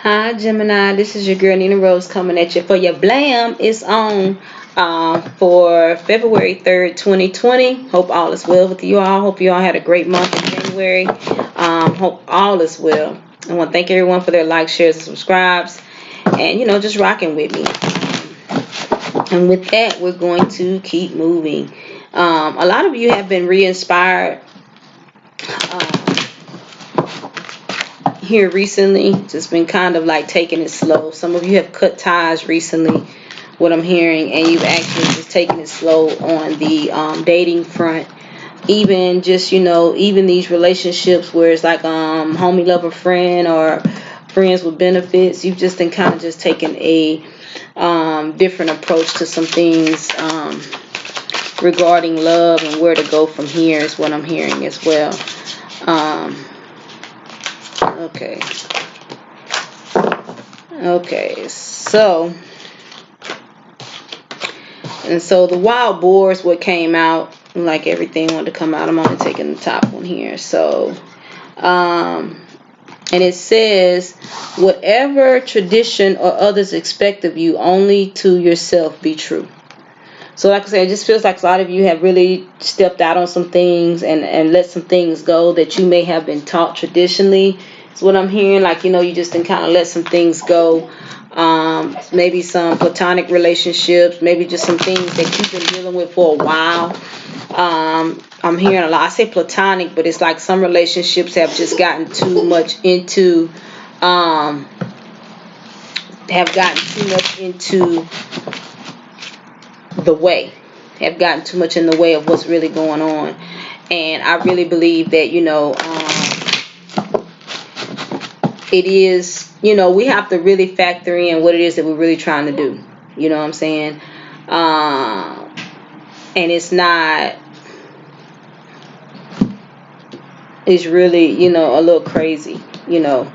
Hi Gemini, this is your girl NeenaRose coming at you for your blam. It's on for February 3rd, 2020. Hope all is well with you all. Hope you all had a great month in January. Hope all is well. I want to thank everyone for their likes, shares, and subscribes. And, just rocking with me. And with that, we're going to keep moving. A lot of you have been re-inspired here recently. Just been kind of like taking it slow. Some of you have cut ties recently, what I'm hearing, and you've actually just taken it slow on the dating front. Even just, even these relationships where it's like homie, lover, friend, or friends with benefits, you've just been kind of just taking a different approach to some things regarding love and where to go from here is what I'm hearing as well. Okay, so the wild boar is what came out. Like everything wanted to come out, I'm only taking the top one here. So and it says, whatever tradition or others expect of you, only to yourself be true. So like I said, it just feels like a lot of you have really stepped out on some things and let some things go that you may have been taught traditionally. It's what I'm hearing. Like, you just can kind of let some things go. Maybe some platonic relationships, maybe just some things that you've been dealing with for a while. I'm hearing a lot. I say platonic, but it's like some relationships have just gotten too much into the way, have gotten too much in the way of what's really going on. And I really believe that, it is, we have to really factor in what it is that we're really trying to do. You know what I'm saying? And it's really, a little crazy, the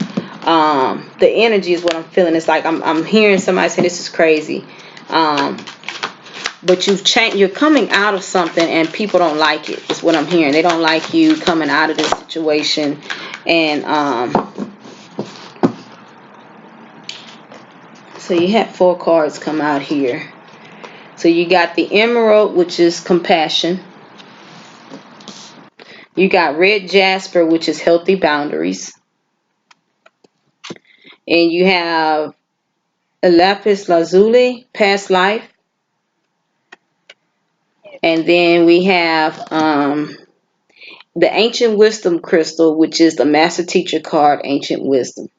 energy is what I'm feeling. It's like I'm hearing somebody say this is crazy. But you've changed, you're coming out of something and people don't like it, is what I'm hearing. They don't like you coming out of this situation. And so you have 4 cards come out here. So you got the Emerald, which is compassion. You got Red Jasper, which is healthy boundaries. And you have Lapis Lazuli, past life. And then we have the Ancient Wisdom Crystal, which is the Master Teacher card, Ancient Wisdom.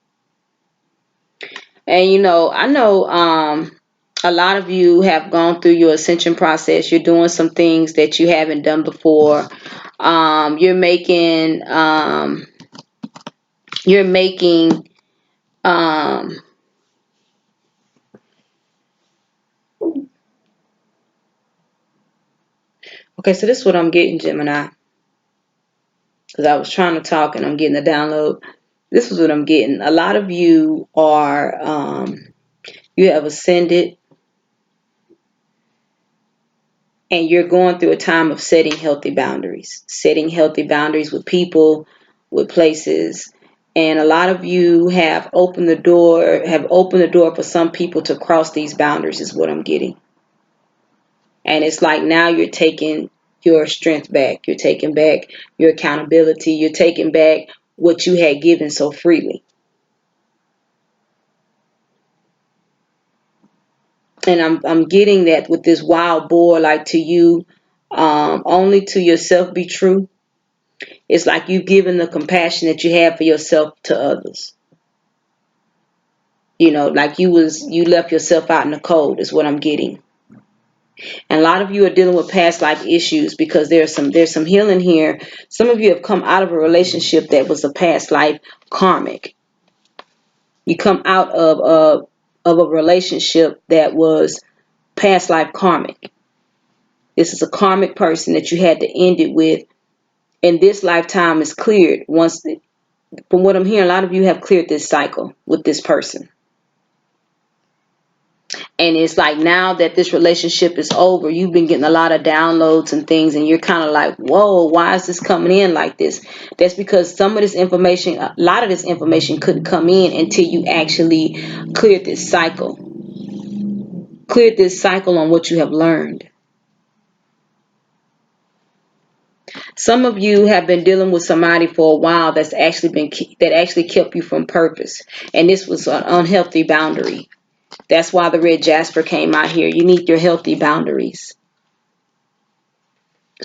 And I know a lot of you have gone through your ascension process. You're doing some things that you haven't done before. You're making okay, so this is what I'm getting, Gemini, because I was trying to talk and I'm getting a download. This is what I'm getting. A lot of you are you have ascended and you're going through a time of setting healthy boundaries with people, with places. And a lot of you have opened the door for some people to cross these boundaries, is what I'm getting. And it's like now you're taking your strength back. You're taking back your accountability. You're taking back what you had given so freely. And I'm getting that with this wild boar, like to you, only to yourself be true. It's like you've given the compassion that you have for yourself to others. Like you left yourself out in the cold, is what I'm getting. And a lot of you are dealing with past life issues because there's some healing here. Some of you have come out of a relationship that was a past life karmic. You come out of a relationship that was past life karmic. This is a karmic person that you had to end it with, and this lifetime is cleared. From what I'm hearing, a lot of you have cleared this cycle with this person. And it's like now that this relationship is over, you've been getting a lot of downloads and things, and you're kind of like, whoa, why is this coming in like this? That's because some of this information, a lot of this information couldn't come in until you actually cleared this cycle. Cleared this cycle on what you have learned. Some of you have been dealing with somebody for a while that actually kept you from purpose. And this was an unhealthy boundary. That's why the red jasper came out here. You need your healthy boundaries,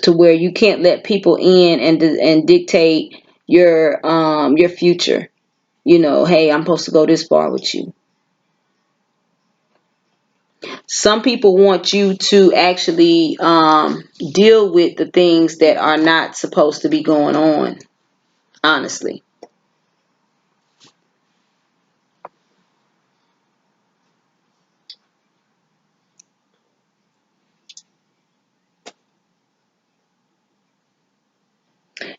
to where you can't let people in and dictate your future. You know, hey, I'm supposed to go this far with you. Some people want you to actually deal with the things that are not supposed to be going on, honestly.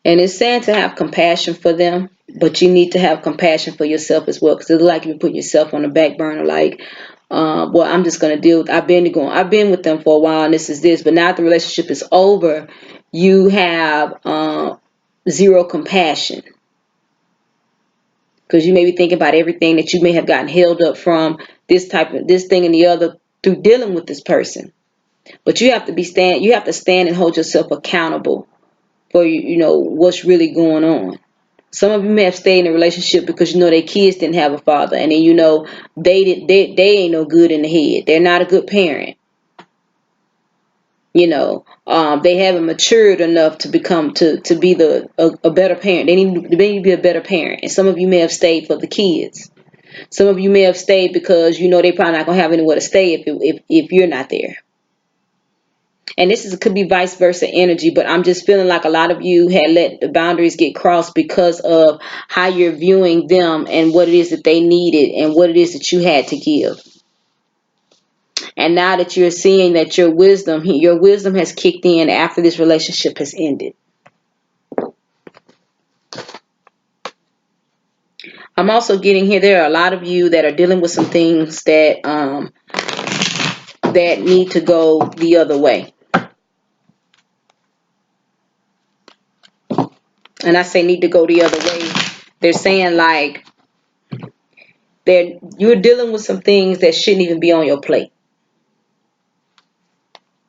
And it's sad to have compassion for them, but you need to have compassion for yourself as well, because it's like you put yourself on the back burner, like, well, I'm just gonna deal with. I've been with them for a while, and this is this. But now that the relationship is over, you have zero compassion, because you may be thinking about everything that you may have gotten held up from this thing and the other through dealing with this person. But you have to stand and hold yourself accountable for what's really going on. Some of you may have stayed in a relationship because their kids didn't have a father, and then they ain't no good in the head. They're not a good parent. They haven't matured enough to be a better parent. They need to be a better parent. And some of you may have stayed for the kids. Some of you may have stayed because they probably not gonna have anywhere to stay if you're not there. And could be vice versa energy, but I'm just feeling like a lot of you had let the boundaries get crossed because of how you're viewing them and what it is that they needed and what it is that you had to give. And now that you're seeing that your wisdom has kicked in after this relationship has ended. I'm also getting here, there are a lot of you that are dealing with some things that need to go the other way. And I say need to go the other way. They're saying like you're dealing with some things that shouldn't even be on your plate.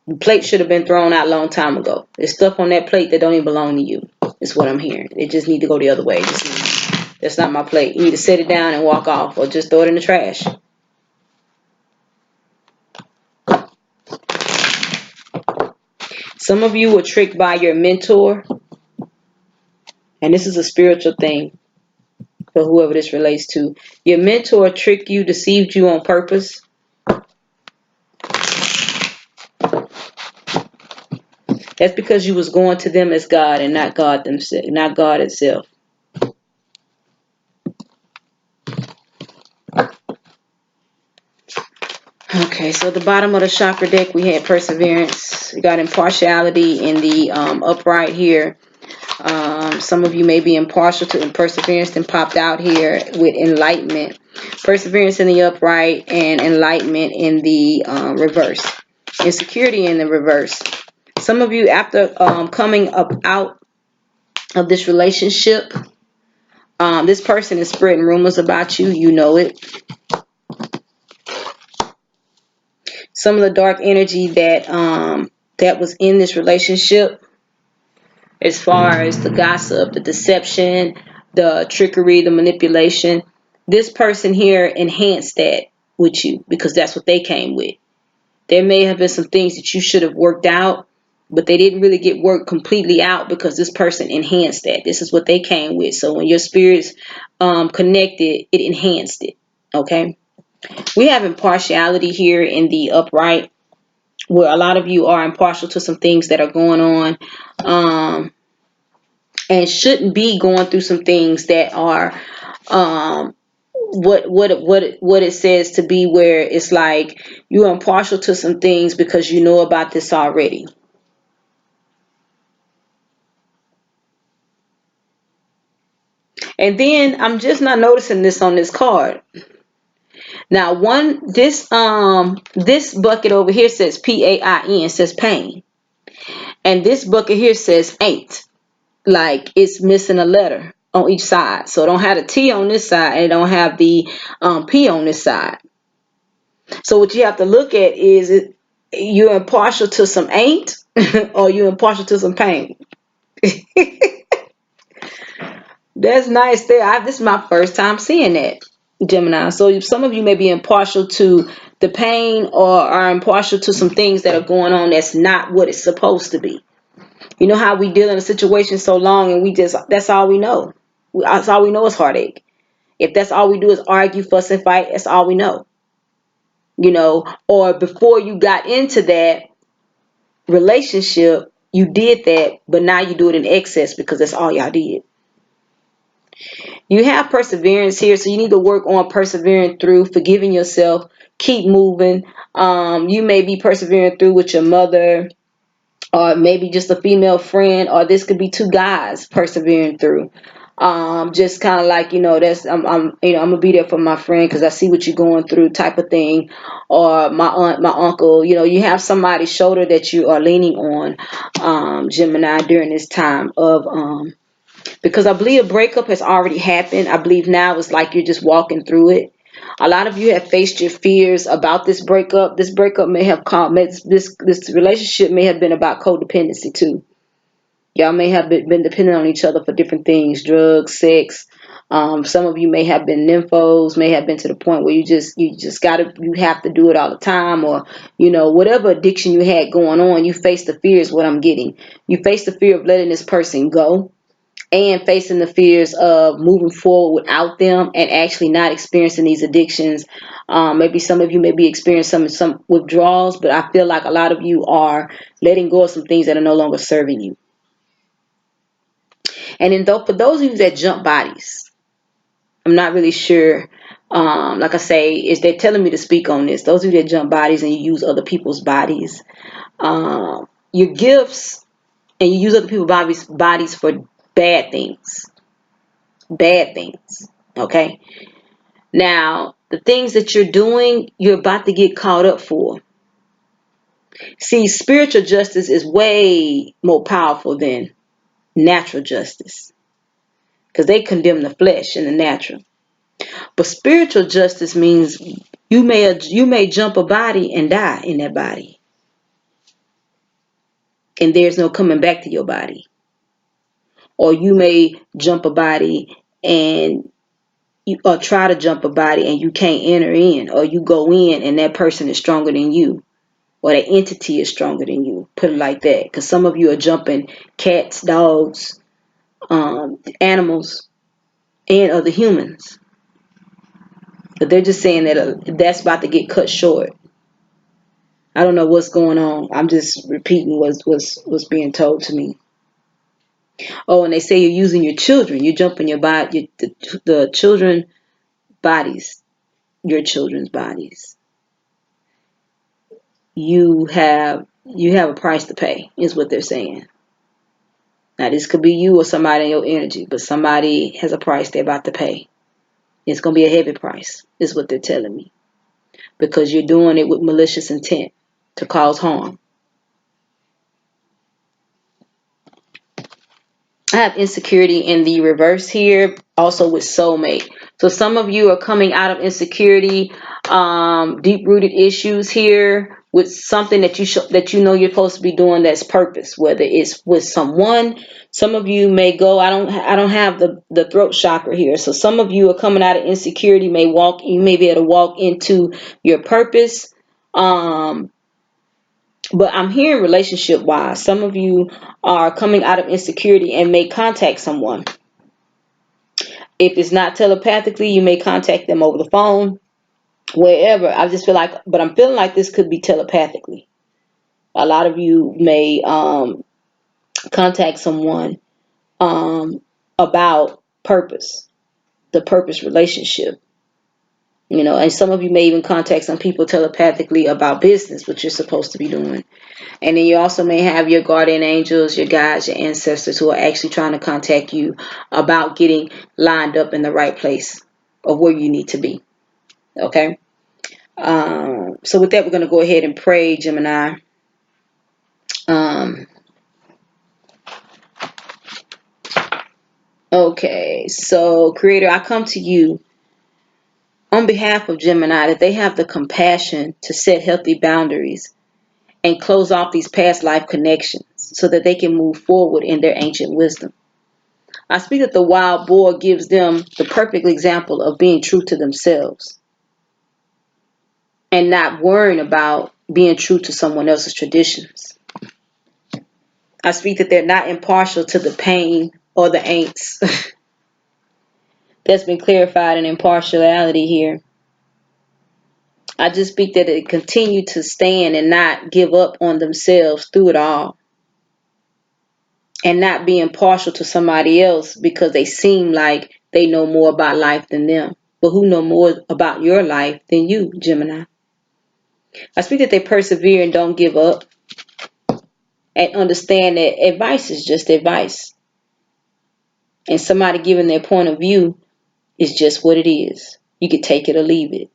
The plate should have been thrown out a long time ago. There's stuff on that plate that don't even belong to you. Is what I'm hearing. It just need to go the other way. That's not my plate. You need to set it down and walk off, or just throw it in the trash. Some of you were tricked by your mentor, and this is a spiritual thing for whoever this relates to. Your mentor tricked you, deceived you on purpose. That's because you was going to them as God and not God itself. Okay, so at the bottom of the chakra deck, we had perseverance. We got impartiality in the upright here. Some of you may be impartial to perseverance and popped out here with enlightenment. Perseverance in the upright and enlightenment in the reverse. Insecurity in the reverse. Some of you, after coming up out of this relationship, this person is spreading rumors about you. You know it. Some of the dark energy that was in this relationship, as far as the gossip, the deception, the trickery, the manipulation, this person here enhanced that with you because that's what they came with. There may have been some things that you should have worked out, but they didn't really get worked completely out because this person enhanced that. This is what they came with. So when your spirits connected, it enhanced it. Okay? We have impartiality here in the upright, where a lot of you are impartial to some things that are going on, and shouldn't be going through some things that are what it says to be, where it's like you're impartial to some things because you know about this already. And then I'm just not noticing this on this card. Now, this bucket over here says PAIN, says pain. And this bucket here says ain't. Like it's missing a letter on each side. So it don't have the T on this side and it don't have the P on this side. So what you have to look at is you're impartial to some ain't or you're impartial to some pain. That's nice there. This is my first time seeing that, Gemini. So some of you may be impartial to the pain or are impartial to some things that are going on that's not what it's supposed to be. You know how we deal in a situation so long and that's all we know. That's all we know is heartache. If that's all we do is argue, fuss, and fight, that's all we know. You know, or before you got into that relationship, you did that, but now you do it in excess because that's all y'all did. You have perseverance here, so you need to work on persevering through, forgiving yourself, keep moving. You may be persevering through with your mother, or maybe just a female friend, or this could be two guys persevering through. Just kind of like, that's I'm gonna be there for my friend because I see what you're going through, type of thing. Or my aunt, my uncle, you have somebody's shoulder that you are leaning on, Gemini, during this time of because I believe a breakup has already happened. I believe now it's like you're just walking through it. A lot of you have faced your fears about this breakup. This breakup may have this relationship may have been about codependency too. Y'all may have been dependent on each other for different things, drugs, sex. Some of you may have been nymphos, may have been to the point where you have to do it all the time, or whatever addiction you had going on. You face the fears. What I'm getting, you face the fear of letting this person go, and facing the fears of moving forward without them and actually not experiencing these addictions. Maybe some of you may be experiencing some withdrawals, but I feel like a lot of you are letting go of some things that are no longer serving you. And then for those of you that jump bodies, I'm not really sure. Like I say, is they're telling me to speak on this. Those of you that jump bodies and you use other people's bodies, your gifts, and you use other people's bodies for bad things. Bad things. Okay. Now, the things that you're doing, you're about to get caught up for. See, spiritual justice is way more powerful than natural justice, because they condemn the flesh and the natural. But spiritual justice means you may jump a body and die in that body, and there's no coming back to your body. Or you may jump a body and or try to jump a body and you can't enter in, or you go in and that person is stronger than you, or that entity is stronger than you. Put it like that, because some of you are jumping cats, dogs, animals, and other humans. But they're just saying that that's about to get cut short. I don't know what's going on. I'm just repeating what's being told to me. Oh, and they say you're using your children. You're jumping your body, the children bodies, your children's bodies. You have a price to pay, is what they're saying. Now, this could be you or somebody in your energy, but somebody has a price they're about to pay. It's going to be a heavy price, is what they're telling me, because you're doing it with malicious intent to cause harm. I have insecurity in the reverse here, also with soulmate. So some of you are coming out of insecurity, deep-rooted issues here with something that you know you're supposed to be doing that's purpose, whether it's with someone. Some of you may go, I don't have the throat chakra here. So some of you are coming out of insecurity, you may be able to walk into your purpose. But I'm hearing relationship wise, some of you are coming out of insecurity and may contact someone. If it's not telepathically, you may contact them over the phone, wherever. But I'm feeling like this could be telepathically. A lot of you may contact someone about purpose, the purpose relationship. And some of you may even contact some people telepathically about business, what you're supposed to be doing. And then you also may have your guardian angels, your guides, your ancestors who are actually trying to contact you about getting lined up in the right place of where you need to be. Okay? So with that, we're going to go ahead and pray, Gemini. Okay, so Creator, I come to you on behalf of Gemini that they have the compassion to set healthy boundaries and close off these past life connections so that they can move forward in their ancient wisdom. I speak that the wild boar gives them the perfect example of being true to themselves and not worrying about being true to someone else's traditions. I speak that they're not impartial to the pain or the angst. That's been clarified in impartiality here. I just speak that they continue to stand and not give up on themselves through it all. And not being partial to somebody else because they seem like they know more about life than them. But who know more about your life than you, Gemini? I speak that they persevere and don't give up. And understand that advice is just advice. And somebody giving their point of view is just what it is. You can take it or leave it.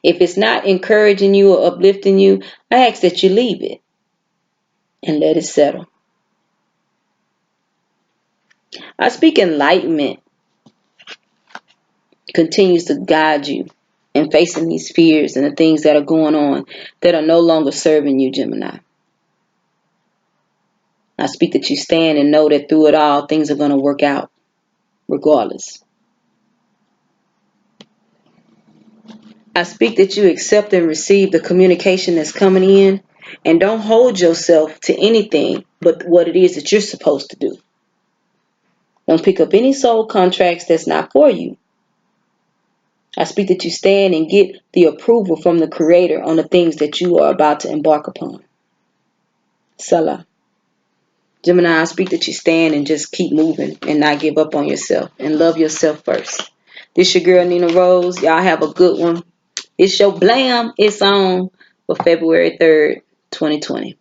If it's not encouraging you or uplifting you, I ask that you leave it and let it settle. I speak enlightenment continues to guide you in facing these fears and the things that are going on that are no longer serving you, Gemini. I speak that you stand and know that through it all, things are going to work out regardless. I speak that you accept and receive the communication that's coming in and don't hold yourself to anything but what it is that you're supposed to do. Don't pick up any soul contracts that's not for you. I speak that you stand and get the approval from the Creator on the things that you are about to embark upon. Salah. Gemini, I speak that you stand and just keep moving and not give up on yourself and love yourself first. This your girl, NeenaRose. Y'all have a good one. It's your BLAM. It's on for February 3rd, 2020.